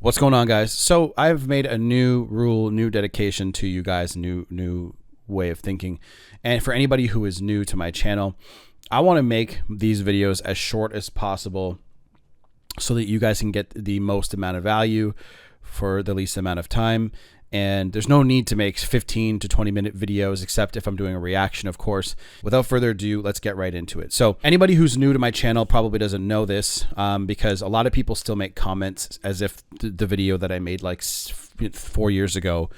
What's going on, guys? So I've made a new rule, new dedication to you guys, new way of thinking. And for anybody who is new to my channel, I want to make these videos as short as possible so that you guys can get the most amount of value for the least amount of time. And there's no need to make 15 to 20-minute videos, except if I'm doing a reaction, of course. Without further ado, let's get right into it. So anybody who's new to my channel probably doesn't know this because a lot of people still make comments as if the video that I made like 4 years ago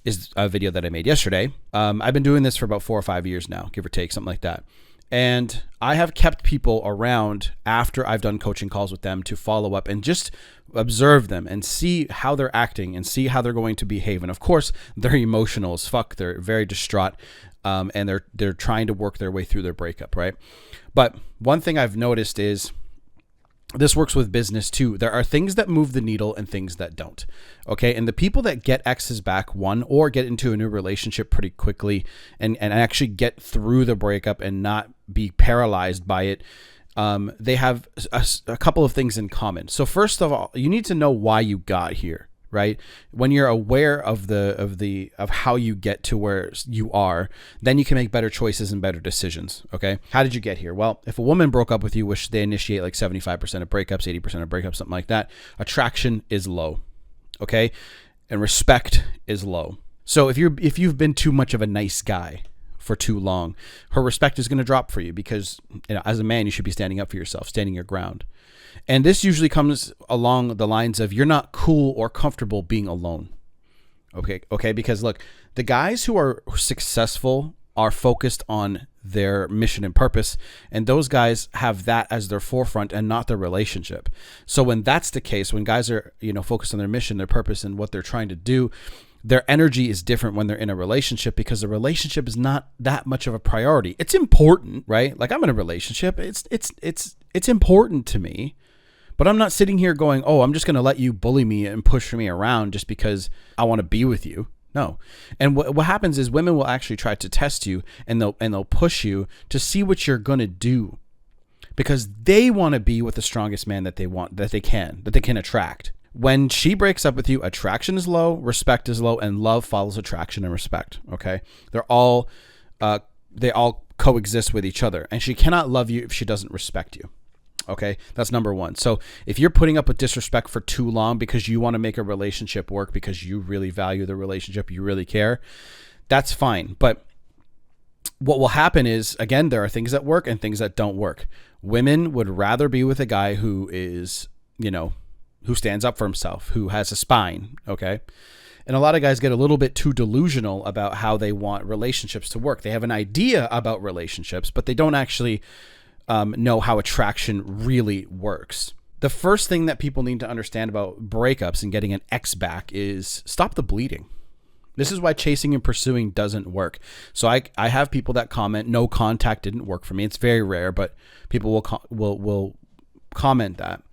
is a video that I made yesterday. I've been doing this for about 4 or 5 years now, give or take, something like that. And I have kept people around after I've done coaching calls with them to follow up and just observe them and see how they're acting and see how they're going to behave. And of course, they're emotional as fuck. They're very distraught, and they're trying to work their way through their breakup, right? But one thing I've noticed is this works with business too. There are things that move the needle and things that don't. Okay. And the people that get exes back, one, or get into a new relationship pretty quickly and actually get through the breakup and not be paralyzed by it, they have a couple of things in common. So first of all, you need to know why you got here, right? When you're aware of how you get to where you are, then you can make better choices and better decisions. Okay. How did you get here? Well, if a woman broke up with you, which they initiate like 75% of breakups, 80% of breakups, something like that, attraction is low. Okay. And respect is low. So if you've been too much of a nice guy for too long, her respect is going to drop for you because, you know, as a man, you should be standing up for yourself, standing your ground. And this usually comes along the lines of you're not cool or comfortable being alone. Okay. Because look, the guys who are successful are focused on their mission and purpose. And those guys have that as their forefront and not their relationship. So when that's the case, when guys are, focused on their mission, their purpose, and what they're trying to do, their energy is different when they're in a relationship because the relationship is not that much of a priority. It's important, right? Like I'm in a relationship. It's important to me. But I'm not sitting here going, oh, I'm just going to let you bully me and push me around just because I want to be with you. No. And what happens is women will actually try to test you and they'll push you to see what you're going to do because they want to be with the strongest man that they can attract. When she breaks up with you, attraction is low, respect is low, and love follows attraction and respect. Okay. They all coexist with each other, and she cannot love you if she doesn't respect you. Okay, that's number one. So if you're putting up with disrespect for too long because you want to make a relationship work, because you really value the relationship, you really care, that's fine. But what will happen is, again, there are things that work and things that don't work. Women would rather be with a guy who is, who stands up for himself, who has a spine. Okay. And a lot of guys get a little bit too delusional about how they want relationships to work. They have an idea about relationships, but they don't actually know how attraction really works. The first thing that people need to understand about breakups and getting an ex back is stop the bleeding. This is why chasing and pursuing doesn't work. So I have people that comment, no contact didn't work for me. It's very rare, but people will comment that.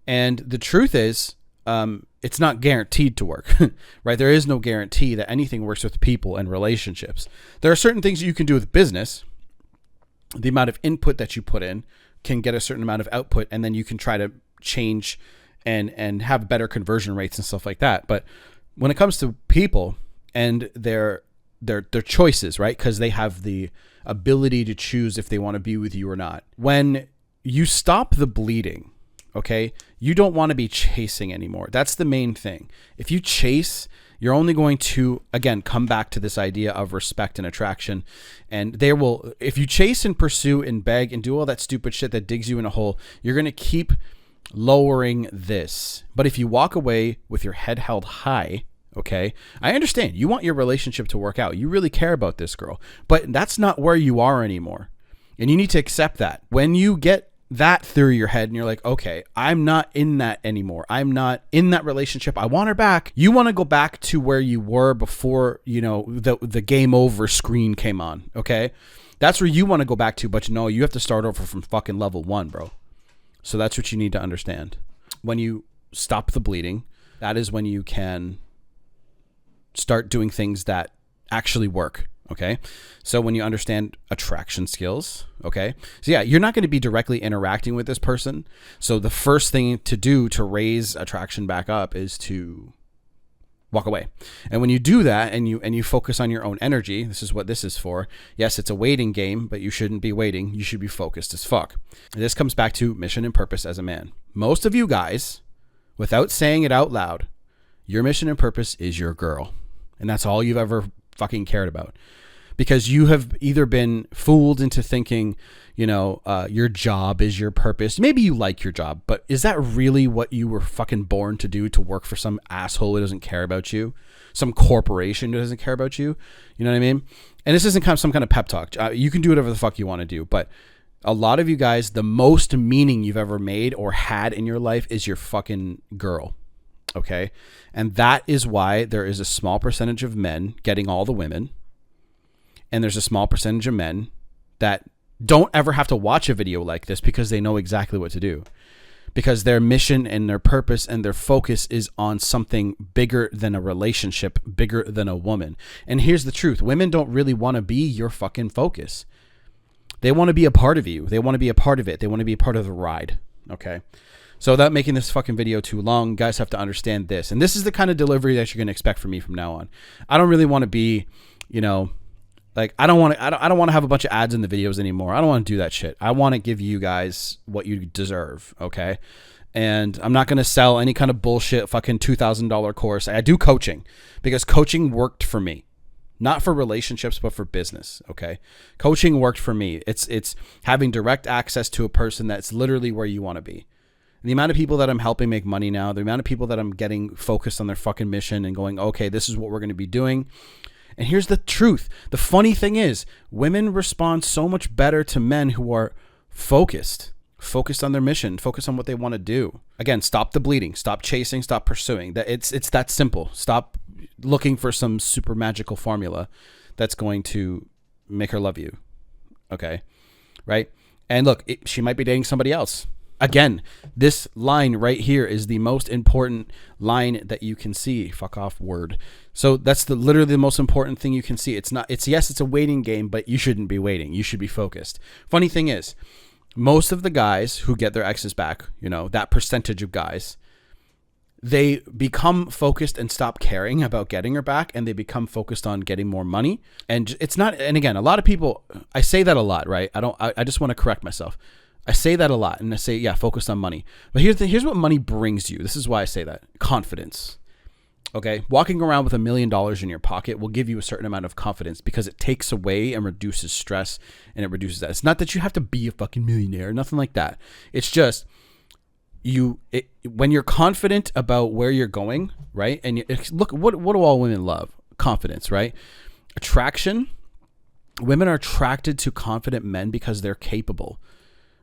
And the truth is, it's not guaranteed to work, right? There is no guarantee that anything works with people and relationships. There are certain things that you can do with business. The amount of input that you put in can get a certain amount of output, and then you can try to change and have better conversion rates and stuff like that. But when it comes to people and their choices, right? Because they have the ability to choose if they want to be with you or not. When you stop the bleeding, okay, you don't want to be chasing anymore. That's the main thing. If you chase, you're only going to, again, come back to this idea of respect and attraction. And if you chase and pursue and beg and do all that stupid shit that digs you in a hole, you're going to keep lowering this. But if you walk away with your head held high, okay, I understand. You want your relationship to work out. You really care about this girl. But that's not where you are anymore. And you need to accept that. When you get that through your head and you're like, okay, I'm not in that anymore. I'm not in that relationship. I want her back. You want to go back to where you were before, the game over screen came on. Okay. That's where you want to go back to, but no, you have to start over from fucking level 1, bro. So that's what you need to understand. When you stop the bleeding, that is when you can start doing things that actually work. Okay. So when you understand attraction skills, okay. So yeah, you're not going to be directly interacting with this person. So the first thing to do to raise attraction back up is to walk away. And when you do that and you focus on your own energy, this is what this is for. Yes, it's a waiting game, but you shouldn't be waiting. You should be focused as fuck. And this comes back to mission and purpose as a man. Most of you guys, without saying it out loud, your mission and purpose is your girl. And that's all you've ever fucking cared about. Because you have either been fooled into thinking, your job is your purpose. Maybe you like your job, but is that really what you were fucking born to do, to work for some asshole who doesn't care about you? Some corporation who doesn't care about you? You know what I mean? And this isn't some kind of pep talk. You can do whatever the fuck you want to do, but a lot of you guys, the most meaning you've ever made or had in your life is your fucking girl. Okay? And that is why there is a small percentage of men getting all the women. And there's a small percentage of men that don't ever have to watch a video like this because they know exactly what to do. Because their mission and their purpose and their focus is on something bigger than a relationship, bigger than a woman. And here's the truth. Women don't really want to be your fucking focus. They want to be a part of you. They want to be a part of it. They want to be a part of the ride. Okay? So without making this fucking video too long, guys have to understand this. And this is the kind of delivery that you're going to expect from me from now on. I don't really want to be, like, I don't want to have a bunch of ads in the videos anymore. I don't want to do that shit. I want to give you guys what you deserve, okay? And I'm not going to sell any kind of bullshit fucking $2,000 course. I do coaching because coaching worked for me. Not for relationships, but for business, okay? Coaching worked for me. It's having direct access to a person that's literally where you want to be. And the amount of people that I'm helping make money now, the amount of people that I'm getting focused on their fucking mission and going, okay, this is what we're going to be doing. And here's the truth. The funny thing is, women respond so much better to men who are focused on their mission, focused on what they want to do. Again, stop the bleeding, stop chasing, stop pursuing. It's that simple. Stop looking for some super magical formula that's going to make her love you. Okay? Right? And look, she might be dating somebody else. Again, this line right here is the most important line that you can see. Fuck off, word. So that's literally the most important thing you can see. It's a waiting game, but you shouldn't be waiting. You should be focused. Funny thing is, most of the guys who get their exes back, that percentage of guys, they become focused and stop caring about getting her back, and they become focused on getting more money. And it's not, and again, a lot of people, I say that a lot, right? I just want to correct myself. I say that a lot, and I say, yeah, focus on money. But here's what money brings you. This is why I say that. Confidence. Okay? Walking around with $1 million in your pocket will give you a certain amount of confidence because it takes away and reduces stress, and it reduces that. It's not that you have to be a fucking millionaire, nothing like that. It's just when you're confident about where you're going, right? And look, what do all women love? Confidence, right? Attraction. Women are attracted to confident men because they're capable.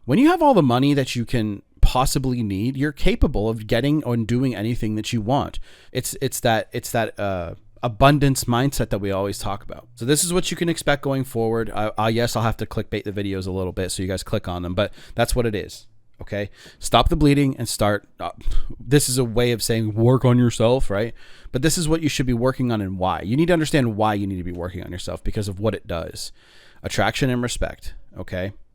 When you have all the money that you can possibly need, you're capable of getting or doing anything that you want. It's that abundance mindset that we always talk about. So this is what you can expect going forward. Yes, I'll have to clickbait the videos a little bit so you guys click on them, but that's what it is. Okay, stop the bleeding and start. This is a way of saying work on yourself, right? But this is what you should be working on and why. You need to understand why you need to be working on yourself because of what it does. Attraction and respect. Okay.